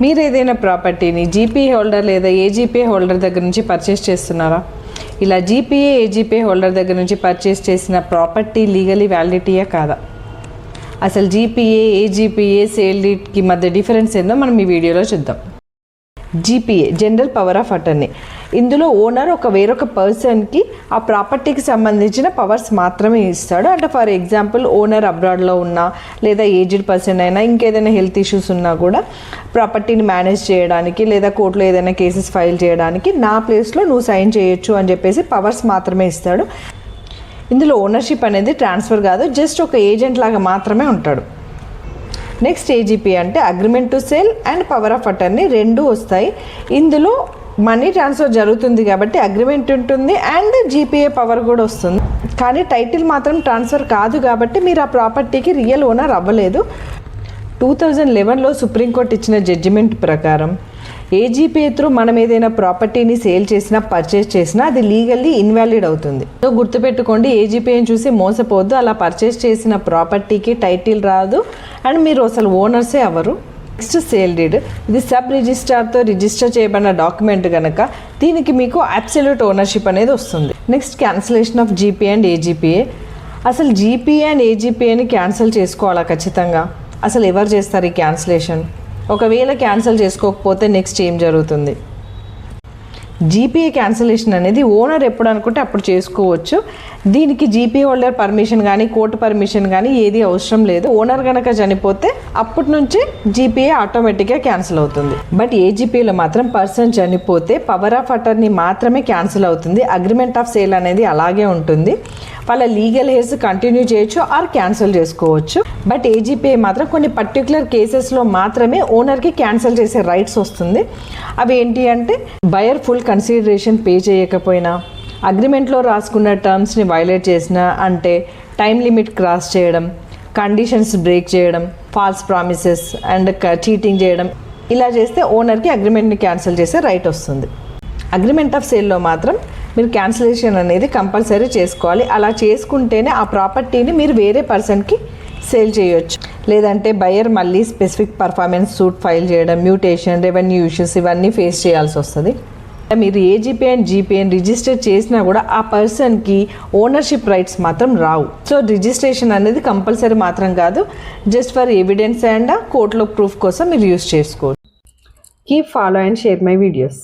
మీరు ఏదైనా ప్రాపర్టీని జీపీఏ హోల్డర్ లేదా ఏజీపీఏ హోల్డర్ దగ్గర నుంచి పర్చేస్ చేస్తున్నారా? ఇలా జీపీఏ ఏజీపీఏ హోల్డర్ దగ్గర నుంచి పర్చేస్ చేసిన ప్రాపర్టీ లీగలీ వ్యాలిడిటీయా కాదా? అసలు జీపీఏ ఏజీపీఏ సేల్ డీడ్కి మధ్య డిఫరెన్స్ ఏందో మనం ఈ వీడియోలో చూద్దాం. GPA general power of attorney. ఇందులో ఓనర్ వేరొక పర్సన్కి ఆ ప్రాపర్టీకి సంబంధించిన పవర్స్ మాత్రమే ఇస్తాడు. అంటే ఫర్ ఎగ్జాంపుల్ ఓనర్ అబ్రాడ్లో ఉన్నా లేదా ఏజ్డ్ పర్సన్ అయినా ఇంకేదైనా హెల్త్ ఇష్యూస్ ఉన్నా కూడా ప్రాపర్టీని మేనేజ్ చేయడానికి లేదా కోర్టులో ఏదైనా కేసెస్ ఫైల్ చేయడానికి నా ప్లేస్లో నువ్వు సైన్ చేయొచ్చు అని చెప్పేసి పవర్స్ మాత్రమే ఇస్తాడు. ఇందులో ఓనర్షిప్ అనేది ట్రాన్స్ఫర్ కాదు, జస్ట్ ఒక ఏజెంట్ లాగా మాత్రమే ఉంటాడు. నెక్స్ట్ ఏజీపీ అంటే agreement to sale and power of attorney రెండు వస్తాయి. ఇందులో మనీ ట్రాన్స్ఫర్ జరుగుతుంది కాబట్టి అగ్రిమెంట్ ఉంటుంది అండ్ జీపీఏ పవర్ కూడా వస్తుంది. కానీ టైటిల్ మాత్రం ట్రాన్స్ఫర్ కాదు కాబట్టి మీరు ఆ ప్రాపర్టీకి రియల్ ఓనర్ అవ్వలేదు. 2011లో సుప్రీంకోర్టు ఇచ్చిన జడ్జిమెంట్ ప్రకారం ఏజీపీఏ త్రూ మనం ఏదైనా ప్రాపర్టీని సేల్ చేసినా పర్చేస్ చేసినా అది లీగల్లీ ఇన్వాలిడ్ అవుతుంది. సో గుర్తుపెట్టుకోండి, ఏజీపీఏని చూసి మోసపోవద్దు. అలా పర్చేస్ చేసిన ప్రాపర్టీకి టైటిల్ రాదు అండ్ మీరు అసలు ఓనర్సే అవ్వరు. Next sale deed. ఇది సబ్ రిజిస్ట్రార్తో రిజిస్టర్ చేయబడిన డాక్యుమెంట్ కనుక దీనికి మీకు అబ్సల్యూట్ ఓనర్షిప్ అనేది వస్తుంది. Next cancellation of GPA and AGPA. అసలు జీపీఏ అండ్ ఏజీపీఏని క్యాన్సిల్ చేసుకోవాలా ఖచ్చితంగా? అసలు ఎవరు చేస్తారు ఈ క్యాన్సిలేషన్? ఒకవేళ క్యాన్సిల్ చేసుకోకపోతే నెక్స్ట్ ఏం జరుగుతుంది? జీపీఏ క్యాన్సిలేషన్ అనేది ఓనర్ ఎప్పుడు అనుకుంటే అప్పుడు చేసుకోవచ్చు. దీనికి జీపీ హోల్డర్ పర్మిషన్ కానీ కోర్టు పర్మిషన్ కానీ ఏది అవసరం లేదు. ఓనర్ కనుక చనిపోతే అప్పటి నుంచి జీపీఏ ఆటోమేటిక్గా క్యాన్సిల్ అవుతుంది. బట్ ఏజీపీలో మాత్రం పర్సన్ చనిపోతే పవర్ ఆఫ్ అటర్నీ మాత్రమే క్యాన్సిల్ అవుతుంది. అగ్రిమెంట్ ఆఫ్ సేల్ అనేది అలాగే ఉంటుంది. వాళ్ళ లీగల్ హెయిర్స్ కంటిన్యూ చేయొచ్చు ఆర్ క్యాన్సిల్ చేసుకోవచ్చు. బట్ ఏజీపీఏ మాత్రం కొన్ని పర్టికులర్ కేసెస్లో మాత్రమే ఓనర్కి క్యాన్సిల్ చేసే రైట్స్ వస్తుంది. అవి ఏంటి అంటే బయర్ ఫుల్ కన్సిడరేషన్ పే చేయకపోయినా, అగ్రిమెంట్లో రాసుకున్న టర్మ్స్ని వైలేట్ చేసినా, అంటే టైం లిమిట్ క్రాస్ చేయడం, కండిషన్స్ బ్రేక్ చేయడం, ఫాల్స్ ప్రామిసెస్ అండ్ చీటింగ్ చేయడం, ఇలా చేస్తే ఓనర్కి అగ్రిమెంట్ని క్యాన్సిల్ చేసే రైట్ వస్తుంది. అగ్రిమెంట్ ఆఫ్ సేల్లో మాత్రం మీరు క్యాన్సిలేషన్ అనేది కంపల్సరీ చేసుకోవాలి. అలా చేసుకుంటేనే ఆ ప్రాపర్టీని మీరు వేరే పర్సన్కి సేల్ చేయొచ్చు. లేదంటే బయర్ మళ్ళీ స్పెసిఫిక్ పర్ఫార్మెన్స్ సూట్ ఫైల్ చేయడం, మ్యూటేషన్, రెవెన్యూ ఇష్యూస్ ఇవన్నీ ఫేస్ చేయాల్సి వస్తుంది. మీరు ఏజీపీ అండ్ జీపీఏని రిజిస్టర్ చేసినా కూడా ఆ పర్సన్కి ఓనర్షిప్ రైట్స్ మాత్రం రావు. సో రిజిస్ట్రేషన్ అనేది కంపల్సరీ మాత్రం కాదు, జస్ట్ ఫర్ ఎవిడెన్స్ అండ్ కోర్టులో ప్రూఫ్ కోసం మీరు యూస్ చేసుకోవచ్చు. Keep follow and share my videos.